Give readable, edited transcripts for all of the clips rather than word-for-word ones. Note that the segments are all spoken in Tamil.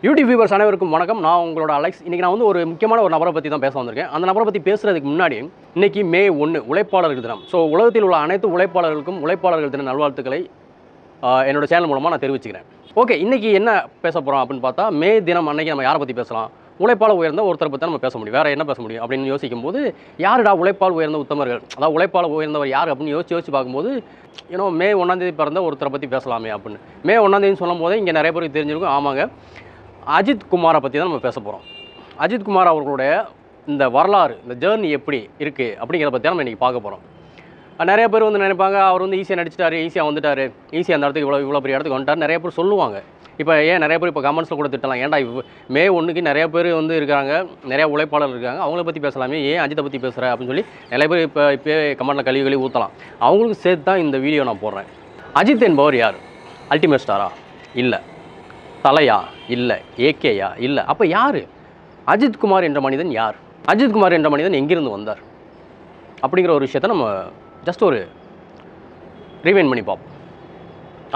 யூடியூப் வியூவர்ஸ் அனைவருக்கும் வணக்கம். நான் உங்களோட அலெக்ஸ். இன்றைக்கி நான் வந்து ஒரு முக்கியமான ஒரு நபரை பற்றி தான் பேச வந்திருக்கேன். அந்த நபரை பற்றி பேசுகிறதுக்கு முன்னாடி இன்றைக்கி மே 1 உழைப்பாளர்கள் தினம். ஸோ உலகத்தில் உள்ள அனைத்து உழைப்பாளர்களுக்கும் உழைப்பாளர்கள் தின நல்வாழ்த்துக்களை என்னோட சேனல் மூலமாக நான் தெரிவிச்சுக்கிறேன். ஓகே, இன்றைக்கி என்ன பேச போகிறோம் அப்படின்னு பார்த்தா, மே தினம் அன்றைக்கி நம்ம யாரை பற்றி பேசலாம்? உழைப்பால் உயர்ந்த ஒருத்தரை பற்றி நம்ம பேச முடியும். வேறு என்ன பேச முடியும் அப்படின்னு யோசிக்கும் போது, யாருடா உழைப்பால் உயர்ந்த உத்தமர்கள், அதாவது உழைப்பால் உயர்ந்தவர் யார் அப்படின்னு யோசிச்சு பார்க்கும்போது, மே 1 பிறந்த ஒருத்தரை பற்றி பேசலாமே அப்படின்னு. மே 1 சொல்லும் போதே இங்கே நிறைய பேருக்கு தெரிஞ்சிருக்கும். ஆமாங்க, அஜித் குமாரை பற்றி தான் நம்ம பேச போகிறோம். அஜித் குமார் அவர்களுடைய இந்த வரலாறு, இந்த ஜேர்னி எப்படி இருக்குது அப்படிங்கிறத பற்றி நம்ம இன்றைக்கி பார்க்க போகிறோம். நிறைய பேர் வந்து நினைப்பாங்க, அவர் வந்து ஈஸியாக நடிச்சிட்டாரு, ஈஸியாக வந்துட்டார், ஈஸியாக அந்த இடத்துக்கு இவ்வளோ பெரிய இடத்துக்கு வந்துட்டார் நிறைய பேர் சொல்லுவாங்க. இப்போ ஏன் நிறைய பேர் இப்போ கமெண்ட்ஸில் கூட திட்டலாம், ஏன்டா மே 1 நிறைய பேர் வந்து இருக்காங்க, நிறைய உழைப்பாளர் இருக்காங்க, அவங்கள பற்றி பேசலாமே, ஏன் அஜித்தை பற்றி பேசுகிற அப்படின்னு சொல்லி நிறைய பேர் இப்போ கமெண்ட்டில் கழுவி ஊற்றலாம். அவங்களுக்கு சேர்த்து தான் இந்த வீடியோ நான் போடுறேன். அஜித் என்பவர் யார்? அல்டிமேட் ஸ்டாரா? இல்லை. தலையா? இல்லை. ஏகேயா? இல்லை. அப்போ யார்? அஜித் குமார் என்ற மனிதன் யார்? அஜித் குமார் என்ற மனிதன் எங்கிருந்து வந்தார் அப்படிங்கிற ஒரு விஷயத்தை நம்ம ஜஸ்ட் ஒரு ரீவைண்ட் பண்ணி பார்ப்போம்.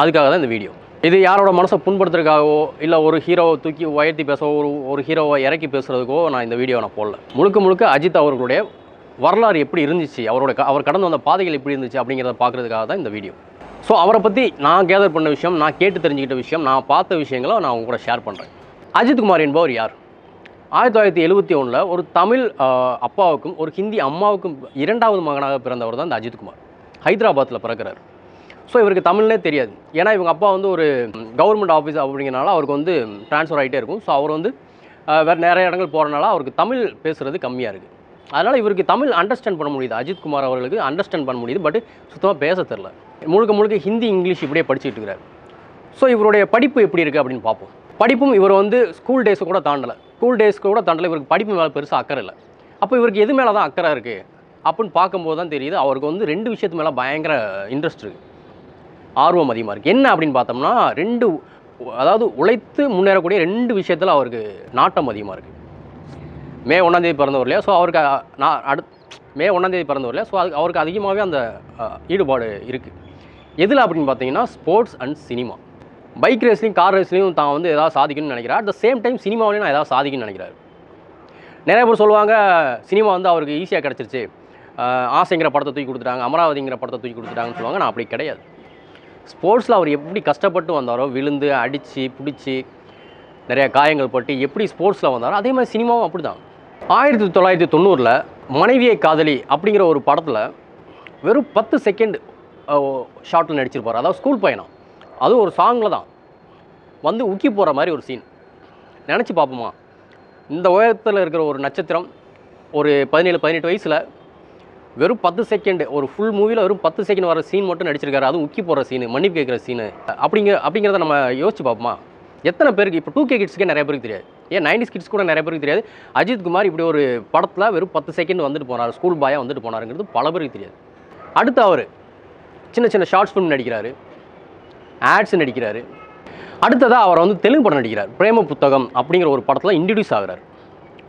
அதுக்காக தான் இந்த வீடியோ. இது யாரோட மனசை புண்படுத்துறதுக்காகவோ, இல்லை ஒரு ஹீரோவை தூக்கி உயர்த்தி பேசவோ, ஒரு ஹீரோவை இறக்கி பேசுகிறதுக்கோ நான் இந்த வீடியோவை நான் போடல. முழுக்க அஜித் அவர்களுடைய வரலாறு எப்படி இருந்துச்சு, அவர் கடந்து வந்த பாதைகள் எப்படி இருந்துச்சு அப்படிங்கிறத பார்க்குறதுக்காக தான் இந்த வீடியோ. ஸோ அவரை பற்றி நான் கேதர் பண்ண விஷயம், நான் கேட்டு தெரிஞ்சுக்கிட்ட விஷயம், நான் பார்த்த விஷயங்களை நான் உங்க கூட ஷேர் பண்ணுறேன். அஜித் குமார் என்பவர் யார்? 1971 ஒரு தமிழ் அப்பாவுக்கும் ஒரு ஹிந்தி அம்மாவுக்கும் இரண்டாவது மகனாக பிறந்தவர் தான் இந்த அஜித் குமார். ஹைதராபாத்தில் பிறக்கிறார். ஸோ இவருக்கு தமிழ்னே தெரியாது. ஏன்னா இவங்க அப்பா வந்து ஒரு கவர்மெண்ட் ஆஃபீஸ் அப்படிங்கிறனால அவருக்கு வந்து ட்ரான்ஸ்ஃபர் ஆகிட்டே இருக்கும். ஸோ அவர் வந்து வேறு நிறைய இடங்கள் போகிறனால அவருக்கு தமிழ் பேசுகிறது கம்மியாக இருக்குது. அதனால் இவருக்கு தமிழ் அண்டர்ஸ்டாண்ட் பண்ண முடியுது, அஜித் குமார் அவர்களுக்கு அண்டர்ஸ்டாண்ட் பண்ண முடியுது. பட் சுத்தமாக பேச தெரில. முழுக்க ஹிந்தி இங்கிலீஷ் இப்படியே படிச்சுட்டு இருக்கிறார். ஸோ இவருடைய படிப்பு எப்படி இருக்குது அப்படின்னு பார்ப்போம். படிப்பும் இவர் வந்து ஸ்கூல் டேஸை கூட தாண்டலை. இவருக்கு படிப்பு மேலே பெருசாக அக்கறை இல்லை. அப்போ இவருக்கு எது மேலே தான் அக்கறை இருக்குது அப்படின்னு பார்க்கும்போது தான் தெரியுது, அவருக்கு வந்து 2 விஷயத்து மேலே பயங்கர இன்ட்ரெஸ்ட் இருக்குது, ஆர்வம் அதிகமாக இருக்குது. என்ன அப்படின்னு பார்த்தோம்னா, அதாவது உழைத்து முன்னேறக்கூடிய 2 விஷயத்தில் அவருக்கு நாட்டம் அதிகமாக இருக்குது. மே 1 பிறந்தவர் இல்லையா? ஸோ அவருக்கு மே 1 பிறந்தவர் இல்லையா? ஸோ அவருக்கு அதிகமாகவே அந்த ஈடுபாடு இருக்குது. எதில் அப்படின்னு பார்த்தீங்கன்னா, ஸ்போர்ட்ஸ் அண்ட் சினிமா. பைக் ரேஸ்லையும் கார் ரேஸ்லையும் தான் வந்து ஏதாவது சாதிக்கணும்னு நினைக்கிறார். அட் த சேம் டைம் சினிமாவிலையும் நான் ஏதாவது சாதிக்கணும்னு நினைக்கிறார். நிறைய பேர் சொல்லுவாங்க, சினிமா வந்து அவருக்கு ஈஸியாக கிடச்சிருச்சு, ஆசைங்கிற படத்தை தூக்கி கொடுத்துட்டாங்க, அமராவதிங்கிற படத்தை தூக்கி கொடுத்துட்டாங்கன்னு சொல்லுவாங்க. நான் அப்படி கிடையாது. ஸ்போர்ட்ஸில் அவர் எப்படி கஷ்டப்பட்டு வந்தாரோ, விழுந்து அடித்து பிடிச்சி நிறைய காயங்கள் பட்டு எப்படி ஸ்போர்ட்ஸில் வந்தாரோ, அதே மாதிரி சினிமாவும் அப்படி தான். 1990 மனைவியை காதலி அப்படிங்கிற ஒரு படத்தில் வெறும் 10 செகண்ட் ஷார்ட்டில் நடிச்சிருப்பார். அதாவது ஸ்கூல் பையனா, அதுவும் ஒரு சாங்கில் தான் வந்து உக்கி போகிற மாதிரி ஒரு சீன். நினச்சி பார்ப்போமா, இந்த உயரத்தில் இருக்கிற ஒரு நட்சத்திரம் ஒரு 17-18 வயசில் வெறும் 10 செகண்ட், ஒரு ஃபுல் மூவியில் வெறும் 10 செகண்ட் வர சீன் மட்டும் நடிச்சிருக்காரு. அதுவும் உக்கி போகிற சீனு, மன்னிப்பு கேட்குற சீனு அப்படிங்கிறத நம்ம யோசிச்சு பார்ப்போமா. எத்தனை பேருக்கு இப்போ 2K கிட்ஸ்க்கே நிறைய பேருக்கு தெரியாது, ஏன் 90s கிட்ஸ் கூட நிறைய பேருக்கு தெரியாது, அஜித் குமார் இப்படி ஒரு படத்தில் வெறும் 10 செகண்ட் வந்துட்டு போனார், ஸ்கூல் பாயாக வந்துட்டு போனாருங்கிறது பல பேருக்கு தெரியாது. அடுத்து அவர் சின்ன ஷார்ட்ஸ் ஃபிலிம் நடிக்கிறாரு, ஆட்ஸ் நடிக்கிறாரு. அடுத்ததாக அவர் வந்து தெலுங்கு படம் நடிக்கிறார். பிரேம புத்தகம் அப்படிங்கிற ஒரு படத்தில் இன்ட்ரடியூஸ் ஆகிறார்.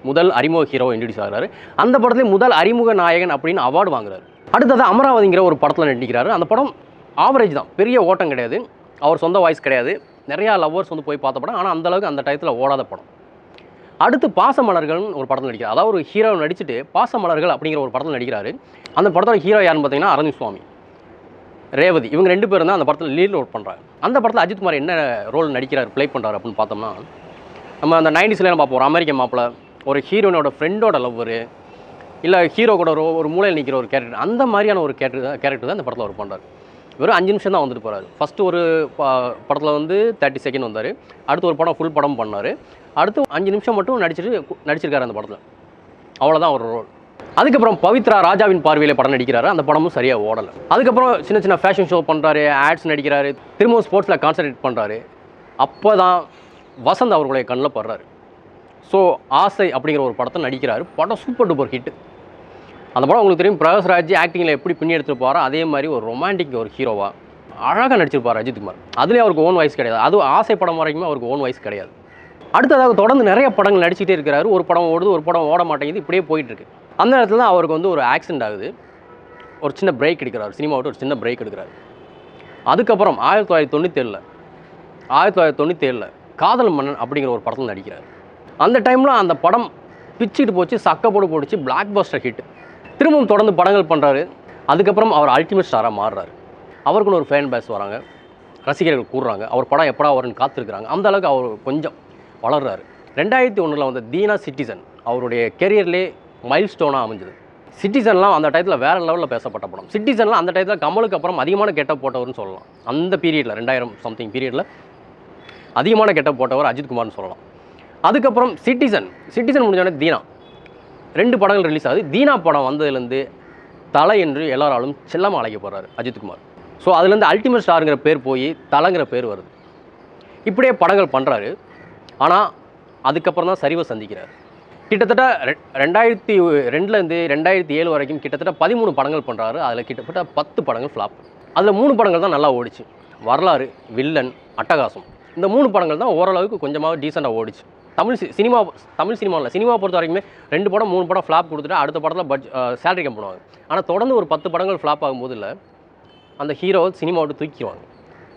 முதல் அறிமுக ஹீரோ இன்ட்ரடியூஸ் ஆகிறாரு. அந்த படத்தில் முதல் அறிமுக நாயகன் அப்படின்னு அவார்டு வாங்குறாரு. அடுத்ததாக அமராவதிங்கிற ஒரு படத்தில் நடிக்கிறாரு. அந்த படம் ஆவரேஜ் தான், பெரிய ஓட்டம் கிடையாது, அவர் சொந்த வாய்ஸ் கிடையாது, நிறையா லவ்வர்ஸ் வந்து போய் பார்த்த படம், ஆனால் அந்தளவுக்கு அந்த டயத்தில் ஓடாத படம். அடுத்து பாசமலர்கள்னு ஒரு படத்தில் நடிக்கிறார். அதாவது ஒரு ஹீரோ நடிச்சுட்டு பாசமலர்கள் அப்படிங்கிற ஒரு படத்தில் நடிக்கிறாரு. அந்த படத்தோட ஹீரோ யாருன்னு பார்த்தீங்கன்னா அரவிந்த் சுவாமி, ரேவதி, இவங்க 2 பேரும் தான் அந்த படத்தில் லீட் ரோல் பண்ணுறாங்க. அந்த படத்தில் அஜித் குமார் என்ன ரோல் நடிக்கிறார், ப்ளே பண்ணுறாரு அப்படின்னு பார்த்தோம்னா, நம்ம அந்த 90ஸ்லாம் பார்ப்போம், ஒரு அமெரிக்கன் மாப்பிள்ள, ஒரு ஹீரோனோட ஃப்ரெண்டோட லவ்வர், இல்லை ஹீரோ கூட ஒரு மூலையில் நிற்கிற ஒரு கேரக்டர், அந்த மாதிரியான ஒரு கேரக்டர் தான் இந்த படத்தில் அவர் பண்ணுறாரு. வெறும் 5 நிமிஷம் தான் வந்துட்டு போகிறாரு. ஃபஸ்ட்டு ஒரு படத்தில் வந்து 30 செகண்ட் வந்தார். அடுத்து ஒரு படம் ஃபுல் படம் பண்ணார். அடுத்து 5 நிமிஷம் மட்டும் நடிச்சிருக்காரு அந்த படத்தில். அவ்வளோதான் ஒரு ரோல். அதுக்கப்புறம் பவித்ரா ராஜாவின் பார்வையில் படம் நடிக்கிறாரு. அந்த படமும் சரியாக ஓடலை. அதுக்கப்புறம் சின்ன ஃபேஷன் ஷோ பண்ணுறாரு, ஆட்ஸ் நடிக்கிறாரு, திரும்பவும் ஸ்போர்ட்ஸில் கான்சன்ட்ரேட் பண்ணுறாரு. அப்போ தான் வசந்த் அவர்களுடைய கண்ணில் படுறாரு. ஸோ ஆசை அப்படிங்கிற ஒரு படத்தை நடிக்கிறாரு. படம் சூப்பர் டூப்பர் ஹிட். அந்த படம் உங்களுக்கு தெரியும், பிரகாஷ்ராஜ் ஆக்டிங்கில் எப்படி பின்னி எடுத்துருப்பாரோ அதே மாதிரி ஒரு ரொமான்டிக் ஒரு ஹீரோவாக அழகாக நடிச்சிருப்பார் அஜித் குமார். அதுலேயும் அவருக்கு ஓன் வாய்ஸ் கிடையாது. அதுவும் ஆசை படம் வரைக்குமே அவருக்கு ஓன் வாய்ஸ் கிடையாது. அடுத்ததாக தொடர்ந்து நிறைய படங்கள் நடிச்சுட்டே இருக்கிறாரு. ஒரு படம் ஓடுது, ஒரு படம் ஓட மாட்டேங்குது, இப்படியே போயிட்டுருக்கு. அந்த நேரத்தில் தான் அவருக்கு வந்து ஒரு ஆக்சிடென்ட் ஆகுது. ஒரு சின்ன பிரேக் எடுக்கிறார், சினிமா விட்டு ஒரு சின்ன பிரேக் எடுக்கிறார். அதுக்கப்புறம் 1997 காதல் மன்னன் அப்படிங்கிற ஒரு படத்தில் நடிக்கிறார். அந்த டைமில் அந்த படம் பிச்சுட்டு போச்சு, சக்கப்போடு போட்டுச்சு, பிளாக் பஸ்டர் ஹிட். திரும்பவும் தொடர்ந்து படங்கள் பண்ணுறாரு. அதுக்கப்புறம் அவர் அல்டிமேட் ஸ்டாராக மாறுறாரு. அவருக்குன்னு ஒரு ஃபேன் பேஸ் வராங்க, ரசிகர்கள் கூடுறாங்க, அவர் படம் எப்படா வரும்னு காத்திருக்கிறாங்க. அந்த அளவுக்கு அவர் கொஞ்சம் வளர்றாரு. 2001 வந்த தீனா சிட்டிசன் அவருடைய கெரியர்லேயே மைல் ஸ்டோனாக அமைஞ்சது. சிட்டிசன்லாம் அந்த டயத்தில் வேறு லெவலில் பேசப்பட்ட படம். சிட்டிசன்லாம் அந்த டயத்தில் கமலுக்கு அப்புறம் அதிகமான கெட்டப் போட்டவர்னு சொல்லலாம். அந்த பீரியடில் 2000 சம்திங் பீரியடில் அதிகமான கெட்டப் போட்டவர் அஜித்குமார்னு சொல்லலாம். அதுக்கப்புறம் சிட்டிசன் முடிஞ்சோடனே தீனா 2 படங்கள் ரிலீஸ் ஆகுது. தீனா படம் வந்ததுலேருந்து தலை என்று எல்லாராலும் செல்லமாக அழைக்கப்படுறாரு அஜித்குமார். ஸோ அதுலேருந்து அல்டிமேட் ஸ்டாருங்கிற பேர் போய் தலைங்கிற பேர் வருது. இப்படியே படங்கள் பண்ணுறாரு. ஆனால் அதுக்கப்புறம் தான் சரிவை சந்திக்கிறார். கிட்டத்தட்ட 2002லேருந்து 2007 வரைக்கும் கிட்டத்தட்ட 13 படங்கள் பண்ணுறாரு. அதில் கிட்டத்தட்ட 10 படங்கள் ஃப்ளாப். அதில் 3 படங்கள் தான் நல்லா ஓடிச்சு. வரலாறு, வில்லன், அட்டகாசம். இந்த 3 படங்கள் தான் ஓரளவுக்கு கொஞ்சமாக டீசெண்டாக ஓடிச்சு. தமிழ் சினிமாவில் சினிமா பொறுத்த வரைக்குமே 2 படம் 3 படம் ஃப்ளாப் கொடுத்துட்டு அடுத்த படத்தில் சேலரி கம் பண்ணுவாங்க. ஆனால் தொடர்ந்து ஒரு 10 படங்கள் ஃப்ளாப் ஆகும்போது இல்லை அந்த ஹீரோவை சினிமா விட்டு தூக்கிடுவாங்க.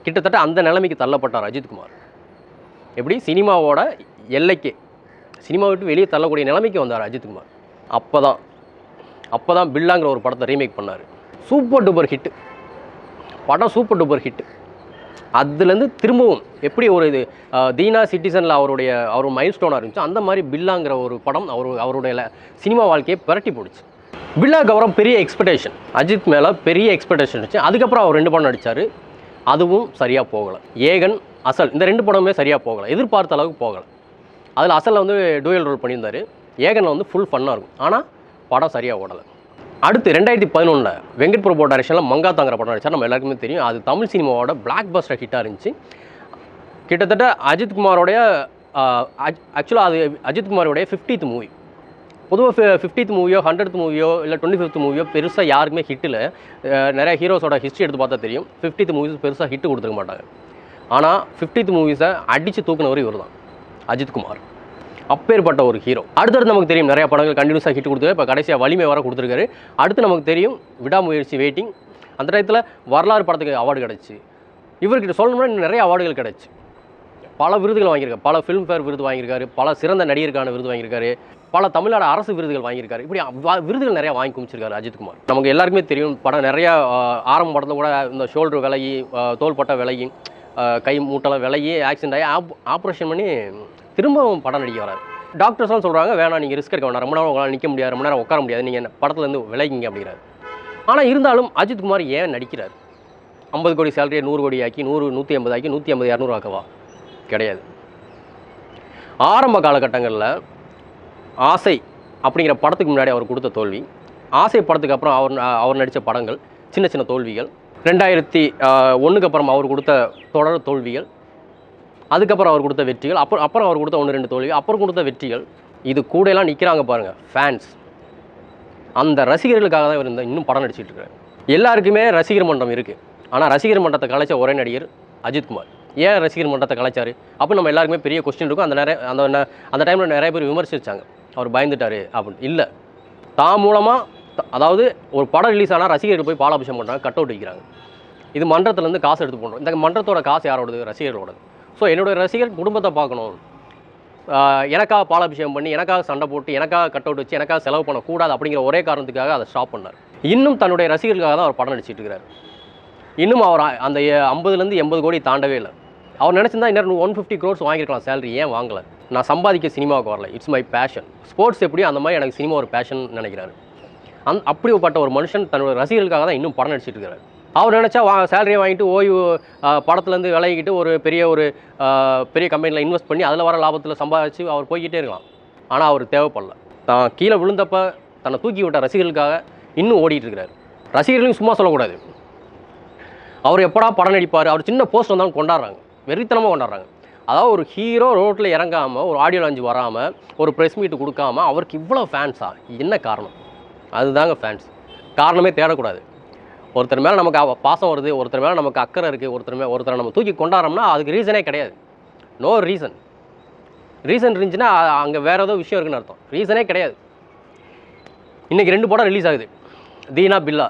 கிட்டத்தட்ட அந்த நிலைமைக்கு தள்ளப்பட்டார் அஜித்குமார். எப்படி சினிமாவோட எல்லைக்கே, சினிமா விட்டு வெளியே தள்ளக்கூடிய நிலைமைக்கு வந்தார் அஜித்குமார். அப்போ தான் பில்லாங்கிற ஒரு படத்தை ரீமேக் பண்ணார். சூப்பர் டூப்பர் ஹிட்டு படம், சூப்பர் டூப்பர் ஹிட்டு. அதுலேருந்து திரும்பவும் எப்படி ஒரு இது தீனா சிட்டிசனில் அவர் மைல் ஸ்டோனாக இருந்துச்சு, அந்த மாதிரி பில்லாங்கிற ஒரு படம் அவருடைய சினிமா வாழ்க்கையை புரட்டி போடுச்சு. பில்லாவுக்கு அப்புறம் பெரிய எக்ஸ்பெக்டேஷன், அஜித் மேலே பெரிய எக்ஸ்பெக்டேஷன் இருந்துச்சு. அதுக்கப்புறம் அவர் 2 படம் நடித்தார். அதுவும் சரியாக போகலை. ஏகன், அசல் இந்த 2 படமுமே சரியாக போகலை, எதிர்பார்த்த அளவுக்கு போகலை. அதில் அசலில் வந்து டூயல் ரோல் பண்ணியிருந்தார். ஏகனில் வந்து ஃபுல் ஃபன்னாக இருக்கும். ஆனால் படம் சரியாக ஓடலை. அடுத்து 2011 வெங்கட் பிரபு டைரக்ஷனில் மங்காத்தாங்கிற படம் நடித்தார். நம்ம எல்லாருக்குமே தெரியும். அது தமிழ் சினிமாவோட பிளாக் பஸ்டர் ஹிட்டாக இருந்துச்சு. கிட்டத்தட்ட அஜித்குமாரோடைய ஆக்சுவலாக அது அஜித்குமாரோடைய 50th மூவி. பொதுவாக 50th மூவியோ 100th மூவியோ இல்லை 25th மூவியோ பெருசாக யாருக்குமே ஹிட்டில் நிறைய ஹீரோஸோட ஹிஸ்ட்ரி எடுத்து பார்த்தா தெரியும். 50th மூவிஸ் பெருசாக ஹிட்டு கொடுத்துருக்க மாட்டாங்க. ஆனால் 50th மூவிஸை அடித்து தூக்குனவர் இவர் தான், அஜித்குமார். அப்பேற்பட்ட ஒரு ஹீரோ. அடுத்தடுத்து நமக்கு தெரியும் நிறைய படங்கள் கண்டினியூஸாக ஹிட் கொடுத்துருக்காரு. இப்போ கடைசியாக வலிமை வர கொடுத்துருக்காரு. அடுத்து நமக்கு தெரியும் விடாமுயற்சி, வெயிட்டிங். அந்த டயத்தில் வரலாறு படத்துக்கு அவார்டு கிடச்சி. இவர்கிட்ட சொல்லணும்னா நிறைய அவார்டுகள் கிடச்சி. பல விருதுகள் வாங்கியிருக்காரு. பல ஃபிலிம்ஃபேர் விருது வாங்கியிருக்காரு, பல சிறந்த நடிகருக்கான விருது வாங்கியிருக்காரு, பல தமிழ்நாடு அரசு விருதுகள் வாங்கியிருக்காரு. இப்படி விருதுகள் நிறையா வாங்கி குமிச்சிருக்காரு அஜித்குமார். நமக்கு எல்லாருக்குமே தெரியும் படம் நிறையா ஆரம்ப படத்தில் கூட இந்த ஷோல்டர் விலகி, தோள்பட்டை விலகி, கை மூட்டெல்லாம் விலகி ஆக்சிடென்ட் ஆகி ஆப்ரேஷன் பண்ணி திரும்பவும் படம் நடிக்க வராரு. டாக்டர்ஸ்லாம் சொல்கிறாங்க வேணாம், நீங்கள் ரிஸ்க் எடுக்க வேணாம், ரொம்ப நேரம் உங்களால் நிற்க முடியாது, ரொம்ப நேரம் உட்கார முடியாது, நீங்கள் படத்துலேருந்து விலகிங்க அப்படிங்கிறாரு. ஆனால் இருந்தாலும் அஜித்குமார் ஏன் நடிக்கிறார்? 50 கோடி சேலரியை 100 கோடி ஆக்கி 100 150 ஆக்கி 150 200 ஆக்கவா? கிடையாது. ஆரம்ப காலகட்டங்களில் ஆசை அப்படிங்கிற படத்துக்கு முன்னாடி அவர் கொடுத்த தோல்வி, ஆசை படத்துக்கு அப்புறம் அவர் நடித்த படங்கள் சின்ன சின்ன தோல்விகள், 2001க்கு அப்புறம் அவர் கொடுத்த தொடர் தோல்விகள், அதுக்கப்புறம் அவர் கொடுத்த வெற்றிகள், அப்புறம் அவர் கொடுத்த 1-2 தோல்வி, அப்புறம் கொடுத்த வெற்றிகள், இது கூடையெல்லாம் நிற்கிறாங்க பாருங்கள் ஃபேன்ஸ். அந்த ரசிகர்களுக்காக தான் இவர் இன்னும் படம் நடிச்சிட்டு இருக்காரு. எல்லாருக்குமே ரசிகர் மன்றம் இருக்குது. ஆனால் ரசிகர் மன்றத்தை கலைச்ச ஒரே நடிகர் அஜித்குமார். ஏன் ரசிகர் மன்றத்தை கலைச்சார்? அப்போ நம்ம எல்லாருக்குமே பெரிய கொஸ்டின் இருக்கும். அந்த டைமில் நிறைய பேர் விமர்சிச்சாங்க, அவர் பயந்துட்டார் அப்படின்னு. இல்லை, தான் மூலமாக, அதாவது ஒரு படம் ரிலீஸ் ஆனால் ரசிகர்கள் போய் பாலாபிஷேகம் பண்ணுறாங்க, கட் அவுட் வைக்கிறாங்க. இது மன்றத்துலேருந்து காசு எடுத்து போடுறோம். இந்த மன்றத்தோட காசு யாரோடது? ரசிகர்களோடது. ஸோ என்னுடைய ரசிகர் குடும்பத்தை பார்க்கணும், எனக்காக பாலாபிஷேகம் பண்ணி, எனக்காக சண்டை போட்டு, எனக்காக கட் அவுட் வச்சு, எனக்காக செலவு பண்ணக்கூடாது அப்படிங்கிற ஒரே காரணத்துக்காக அதை ஸ்டாப் பண்ணார். இன்னும் தன்னுடைய ரசிகர்களுக்காக தான் அவர் படம் நடிச்சிட்டு இருக்கிறார். இன்னும் அவர் அந்த 50லேருந்து 80 கோடி தாண்டவே இல்லை. அவர் நினச்சிருந்தா இன்னும் 150 crores வாங்கியிருக்கலாம் சேலரி. ஏன் வாங்கலை? நான் சம்பாதிக்க சினிமாவுக்கு வரல, இட்ஸ் மை பேஷன். ஸ்போர்ட்ஸ் எப்படியோ அந்த மாதிரி எனக்கு சினிமா ஒரு பேஷன் நினைக்கிறாரு. அப்படிப்பட்ட ஒரு மனுஷன் தன்னுடைய ரசிகர்களுக்காக தான் இன்னும் படம் நடிச்சிட்டு இருக்கிறார். அவர் நினச்சா சேலரியை வாங்கிட்டு ஓய்வு படத்துலேருந்து விலகிக்கிட்டு ஒரு பெரிய கம்பெனியில் இன்வெஸ்ட் பண்ணி அதில் வர லாபத்தில் சம்பாதிச்சு அவர் போய்கிட்டே இருக்கலாம். ஆனால் அவர் தேவைப்படல. தான் கீழே விழுந்தப்போ தன்னை தூக்கி விட்ட ரசிகர்களுக்காக இன்னும் ஓடிட்டு இருக்கிறார். ரசிகர்களையும் சும்மா சொல்லக்கூடாது. அவர் எப்படா படம் நடிப்பார், அவர் சின்ன போஸ்ட் வந்தாலும் கொண்டாடுறாங்க, வெறித்தனமாக கொண்டாடுறாங்க. அதாவது ஒரு ஹீரோ ரோட்டில் இறங்காமல், ஒரு ஆடியோ லான்ச் வராமல், ஒரு ப்ரெஸ் மீட்டு கொடுக்காம அவருக்கு இவ்வளோ ஃபேன்ஸா? என்ன காரணம்? அதுதாங்க ஃபேன்ஸ். காரணமே தேடக்கூடாது. ஒருத்தர் மேலே நமக்கு பாசம் வருது, ஒருத்தர் மேலே நமக்கு அக்கறை இருக்குது, ஒருத்தரை நம்ம தூக்கி கொண்டாடுறோம்னா அதுக்கு ரீசனே கிடையாது. நோ ரீசன் இருந்துச்சுன்னா அங்கே வேறு ஏதோ விஷயம் இருக்குன்னு அர்த்தம். ரீசனே கிடையாது. இன்றைக்கி 2 படம் ரிலீஸ் ஆகுது. தீனா, பில்லா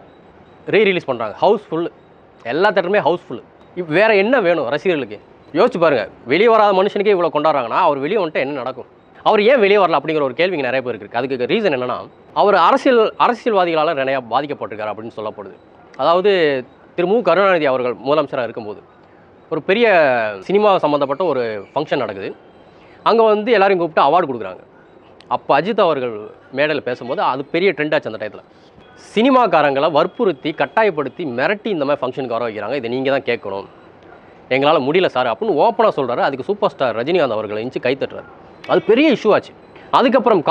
ரீரிலீஸ் பண்ணுறாங்க. ஹவுஸ்ஃபுல், எல்லா தேட்டருமே ஹவுஸ்ஃபுல். வேறு என்ன வேணும் ரசிகர்களுக்கு? யோசிச்சு பாருங்க, வெளியே வராத மனுஷனுக்கே இவ்வளோ கொண்டாடுறாங்கன்னா அவர் வெளியே வந்துட்டு என்ன நடக்கும்? அவர் ஏன் வெளியே வரல அப்படிங்கிற ஒரு கேள்விங்க நிறைய பேருக்கு இருக்குது. அதுக்கு ரீசன் என்னன்னா, அவர் அரசியல்வாதிகளால் நிறையா பாதிக்கப்பட்டிருக்காரு அப்படின்னு சொல்லப்படுது. அதாவது திரு மு கருணாநிதி அவர்கள் முதலமைச்சராக இருக்கும்போது ஒரு பெரிய சினிமா சம்மந்தப்பட்ட ஒரு ஃபங்க்ஷன் நடக்குது. அங்கே வந்து எல்லாரையும் கூப்பிட்டு அவார்டு கொடுக்குறாங்க. அப்போ அஜித் அவர்கள் மேடையில் பேசும்போது அது பெரிய ட்ரெண்ட் ஆச்சு. அந்த டயத்தில் சினிமாக்காரங்களை வற்புறுத்தி கட்டாயப்படுத்தி மிரட்டி இந்த மாதிரி ஃபங்க்ஷனுக்கு வர வைக்கிறாங்க. இதை நீங்கள் தான் கேட்கணும், எங்களால் முடியல சார் அப்படின்னு ஓப்பனாக சொல்கிறாரு. அதுக்கு சூப்பர் ஸ்டார் ரஜினிகாந்த் அவர்களை இன்ச்சு கைத்தட்டுறாரு. அது பெரிய இஷ்யூ ஆச்சு. அதுக்கப்புறம்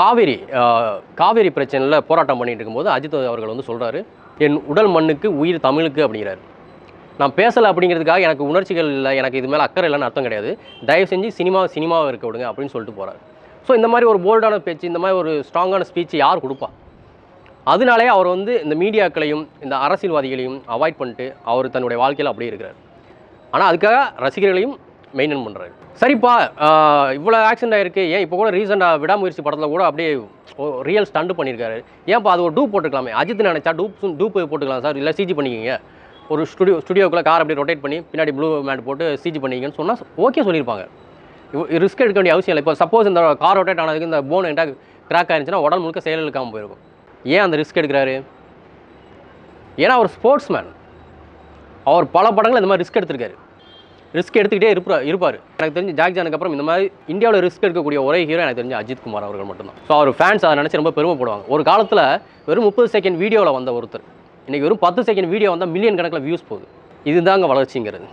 காவேரி பிரச்சனையில் போராட்டம் பண்ணிட்டு இருக்கும்போது அஜித் அவர்கள் வந்து சொல்கிறாரு, என் உடல் மண்ணுக்கு உயிர் தமிழுக்கு அப்படிங்கிறாரு. நான் பேசலை அப்படிங்கிறதுக்காக எனக்கு உணர்ச்சிகள் இல்லை, எனக்கு இது மேலே அக்கறை இல்லைன்னு அர்த்தம் கிடையாது, தயவு செஞ்சு சினிமாவை இருக்க விடுங்க அப்படின்னு சொல்லிட்டு போகிறார். ஸோ இந்த மாதிரி ஒரு போல்டான பேச்சு, இந்த மாதிரி ஒரு ஸ்ட்ராங்கான ஸ்பீச் யார் கொடுப்பா? அதனாலே அவர் வந்து இந்த மீடியாக்களையும் இந்த அரசியல்வாதிகளையும் அவாய்ட் பண்ணிட்டு அவர் தன்னுடைய வாழ்க்கையில் அப்படியே இருக்கிறார். ஆனால் அதுக்காக ரசிகர்களையும் மெயின்டைன் பண்ணுறாரு. சரிப்பா, இவ்வளோ ஆக்சிடென்ட் ஆகிருக்கு, ஏன் இப்போ கூட ரீசெண்டாக விடாமுயற்சி படத்தில் கூட அப்படியே ரியல் ஸ்டண்ட் பண்ணியிருக்காரு, ஏன்ப்பா அது ஒரு டூப் போட்டுக்கலாமே? அஜித் நினைச்சா டூப் போட்டுக்கலாம் சார், இல்லை சிஜி பண்ணிக்கிங்க, ஒரு ஸ்டுடியோக்குள்ளே கார் அப்படி ரொட்டேட் பண்ணி பின்னாடி ப்ளூ மேட் போட்டு சிஜி பண்ணிங்கன்னு சொன்னால் ஓகே சொல்லியிருப்பாங்க. ரிஸ்க் எடுக்க வேண்டிய அவசியம் இல்லை. இப்போ சப்போஸ் இந்த கார் ரொட்டேட் ஆனதுக்கு இந்த போன் என்கிட்ட கிராக் ஆயிருந்துச்சுன்னா உடல் முழுக்க செயல் இழுக்காமல் போயிருக்கும். ஏன் அந்த ரிஸ்க் எடுக்கிறாரு? ஏன்னா அவர் ஸ்போர்ட்ஸ் மேன். அவர் பல படங்கள் இந்த மாதிரி ரிஸ்க் எடுத்திருக்காரு. ரிஸ்க் எடுத்துக்கிட்டே இருப்பார். எனக்கு தெரிஞ்சு ஜாக்ஜானுக்கு அப்புறம் இந்த மாதிரி இந்தியாவில் ரிஸ்க் எடுக்கக்கூடிய ஒரே ஹீரோ எனக்கு தெரிஞ்சு அஜித் குமார் அவர்கள் மட்டும்தான். ஸோ அவர் ஃபேன்ஸ் அதை நினச்சி ரொம்ப பெருமைப்படுவாங்க. ஒரு காலத்தில் வெறும் 30 செகண்ட் வீடியோவில் வந்த ஒருத்தர் இன்றைக்கி வெறும் 10 செகண்ட் வீடியோ வந்தால் மில்லியன் கணக்கில் வியூஸ் போகுது. இதுதாங்க வளர்ச்சிங்கிறது.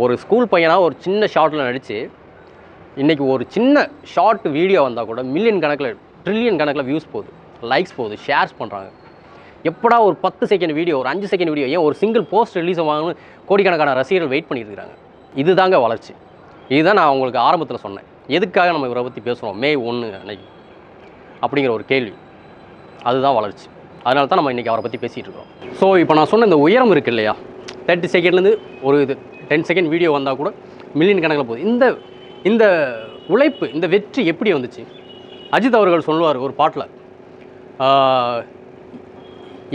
ஒரு ஸ்கூல் பையனாக ஒரு சின்ன ஷார்ட்டில் நடித்து இன்றைக்கி ஒரு சின்ன ஷார்ட் வீடியோ வந்தால் கூட மில்லியன் கணக்கில் ட்ரில்லியன் கணக்கில் வியூஸ் போகுது, லைக்ஸ் போகுது, ஷேர்ஸ் பண்ணுறாங்க. எப்படா ஒரு 10 செகண்ட் வீடியோ, ஒரு 5 செகண்ட் வீடியோ, ஏன் ஒரு சிங்கிள் போஸ்ட் ரிலீஸ் ஆகணும்னு கோடிக்கணக்கான ரசிகர்கள் வெயிட் பண்ணிட்டு இருக்காங்க. இதுதாங்க வளர்ச்சி. இதுதான் நான் உங்களுக்கு ஆரம்பத்தில் சொன்னேன், எதுக்காக நம்ம இவரை பற்றி பேசுகிறோம் மே 1 அன்னைக்கு அப்படிங்கிற ஒரு கேள்வி. அதுதான் வளர்ச்சி. அதனால தான் நம்ம இன்றைக்கி அவரை பற்றி பேசிகிட்டு இருக்கோம். ஸோ இப்போ நான் சொன்ன இந்த உயரம் இருக்குது இல்லையா, 30 செகண்ட்லேருந்து ஒரு 10 செகண்ட் வீடியோ வந்தால் கூட மில்லியன் கணக்கில் போகுது. இந்த உழைப்பு, இந்த வெற்றி எப்படி வந்துச்சு? அஜித் அவர்கள் சொல்லுவார் ஒரு பாட்டில்,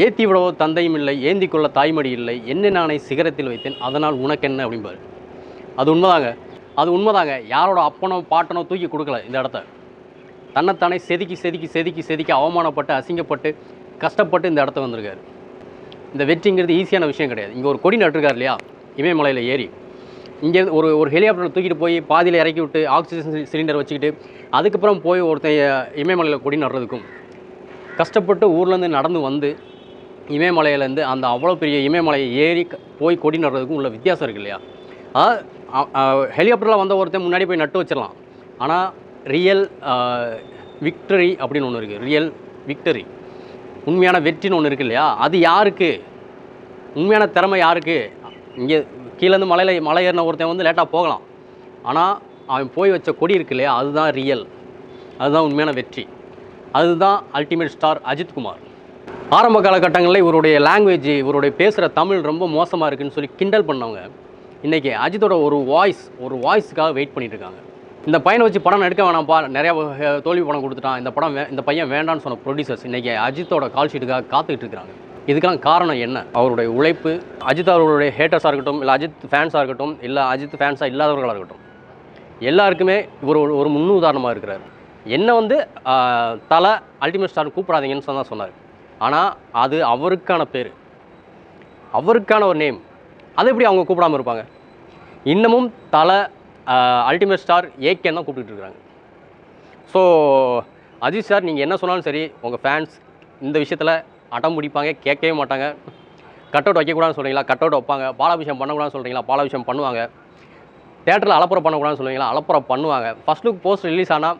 ஏற்றி விடவோ தந்தையும் இல்லை, ஏந்தி கொள்ள தாய்மடி இல்லை, என்ன நானே சிகரத்தில் வைத்தேன், அதனால் உனக்கென்ன அப்படிம்பார். அது உண்மைதாங்க. யாரோட அப்பனோ பாட்டனோ தூக்கி கொடுக்கல இந்த இடத்த. தன்னைத்தானே செதுக்கி அவமானப்பட்டு அசிங்கப்பட்டு கஷ்டப்பட்டு இந்த இடத்த வந்திருக்காரு. இந்த வெற்றிங்கிறது ஈஸியான விஷயம் கிடையாது. இங்கே ஒரு கொடி நட்டுருக்கார் இல்லையா, இமயமலையில் ஏறி, இங்கே ஒரு ஹெலிகாப்டரில் தூக்கிட்டு போய் பாதியில் இறக்கி விட்டு ஆக்சிஜன் சிலிண்டர் வச்சுக்கிட்டு அதுக்கப்புறம் போய் ஒருத்தன் இமயமலையில் கொடி நடுறதுக்கும், கஷ்டப்பட்டு ஊர்லேருந்து நடந்து வந்து இமயமலையிலேருந்து அந்த அவ்வளோ பெரிய இமயமலையை ஏறி போய் கொடி நடுறதுக்கும் உள்ள வித்தியாசம் இருக்குது இல்லையா. ஹெலிகாப்டரில் வந்த ஒருத்தன் முன்னாடி போய் நட்டு வச்சிடலாம். ஆனால் ரியல் விக்டரி அப்படின்னு ஒன்று இருக்குது. ரியல் விக்டரி, உண்மையான வெற்றின்னு ஒன்று இருக்குது இல்லையா. அது யாருக்கு? உண்மையான திறமை யாருக்கு? இங்கே கீழேருந்து மலை ஏறின ஒருத்தன் வந்து லேட்டாக போகலாம், ஆனால் அவன் போய் வச்ச கொடி இருக்கு இல்லையா, அதுதான் ரியல், அதுதான் உண்மையான வெற்றி. அதுதான் அல்டிமேட் ஸ்டார் அஜித் குமார். ஆரம்ப காலகட்டங்களில் இவருடைய லாங்குவேஜ், இவருடைய பேசுகிற தமிழ் ரொம்ப மோசமாக இருக்குதுன்னு சொல்லி கிண்டல் பண்ணவங்க இன்றைக்கி அஜித்தோட ஒரு வாய்ஸுக்காக வெயிட் பண்ணிட்டு இருக்காங்க. இந்த பையனை வச்சு படம் எடுக்க வேணாம்ப்பா, நிறையா தோல்வி படம் கொடுத்துட்டான், இந்த பையன் வேண்டான்னு சொன்ன ப்ரொடியூசர்ஸ் இன்றைக்கி அஜித்தோட கால் ஷீட்டுக்காக காத்துக்கிட்டு இருக்கிறாங்க. இதுக்கெல்லாம் காரணம் என்ன? அவருடைய உழைப்பு. அஜித் அவர்களுடைய ஹேட்டர்ஸாக இருக்கட்டும், இல்லை அஜித் ஃபேன்ஸாக இருக்கட்டும், இல்லை அஜித் ஃபேன்ஸாக இல்லாதவர்களாக இருக்கட்டும், எல்லாருக்குமே இவர் ஒரு முன்னுதாரணமாக இருக்கிறார். என்ன வந்து தலை அல்டிமேட் ஸ்டார் கூப்பிடாதீங்கன்னு தான் சொன்னார். ஆனால் அது அவருக்கான பேர், அவருக்கான ஒரு நேம். அது எப்படி அவங்க கூப்பிடாமல் இருப்பாங்க? இன்னமும் தலை அல்டிமேட் ஸ்டார் ஏகேன்னு தான் கூப்பிட்டுட்டு இருக்கிறாங்க. ஸோ அஜித் சார், நீங்கள் என்ன சொன்னாலும் சரி, உங்கள் ஃபேன்ஸ் இந்த விஷயத்தில் அடம் பிடிப்பாங்க, கேட்கவே மாட்டாங்க. கட் அவுட் வைக்கக்கூடாதுன்னு சொல்கிறீங்களா, கட் அவுட் வைப்பாங்க. பாலாபிஷேகம் பண்ணக்கூடாதுன்னு சொல்கிறீங்களா, பாலாபிஷேகம் பண்ணுவாங்க. தேட்டரில் அலப்புறம் பண்ணக்கூடாதுன்னு சொல்லுவீங்களா, அலப்புறம் பண்ணுவாங்க. ஃபஸ்ட் லுக் போஸ்ட் ரிலீஸ் ஆனால்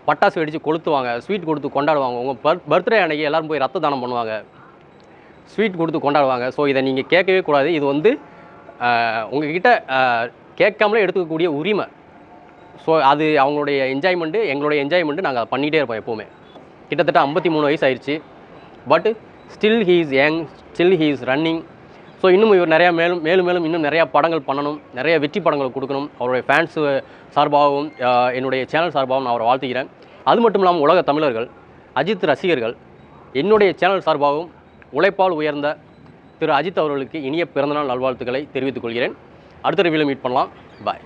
பட்டாசு வெடித்து கொளுத்துவாங்க, ஸ்வீட் கொடுத்து கொண்டாடுவாங்க. உங்கள் பர்த்டே அன்றைக்கி எல்லோரும் போய் ரத்த தானம் பண்ணுவாங்க, ஸ்வீட் கொடுத்து கொண்டாடுவாங்க. ஸோ இதை நீங்கள் கேட்கவே கூடாது. இது வந்து உங்கள்கிட்ட கேட்காமலே எடுத்துக்கக்கூடிய உரிமை. ஸோ அது அவங்களுடைய என்ஜாய்மெண்ட்டு, எங்களுடைய என்ஜாய்மெண்ட்டு. நாங்கள் அதை பண்ணிகிட்டே இருப்போம் எப்போவுமே. கிட்டத்தட்ட 53 வயசு ஆயிடுச்சு. But still he is young, still he is running. So இன்னும் இவர் நிறையா மேலும் இன்னும் நிறையா படங்கள் பண்ணணும், நிறைய வெற்றி படங்கள் கொடுக்கணும். அவருடைய ஃபேன்ஸு சார்பாகவும் என்னுடைய சேனல் சார்பாகவும் நான் அவரை வாழ்த்துக்கிறேன். அது மட்டும் இல்லாமல் உலக தமிழர்கள், அஜித் ரசிகர்கள், என்னுடைய சேனல் சார்பாகவும் உழைப்பால் உயர்ந்த திரு அஜித் அவர்களுக்கு இனிய பிறந்தநாள் நல்வாழ்த்துக்களை தெரிவித்துக் கொள்கிறேன். அடுத்த ரிவ்யூவில் மீட் பண்ணலாம். பாய்.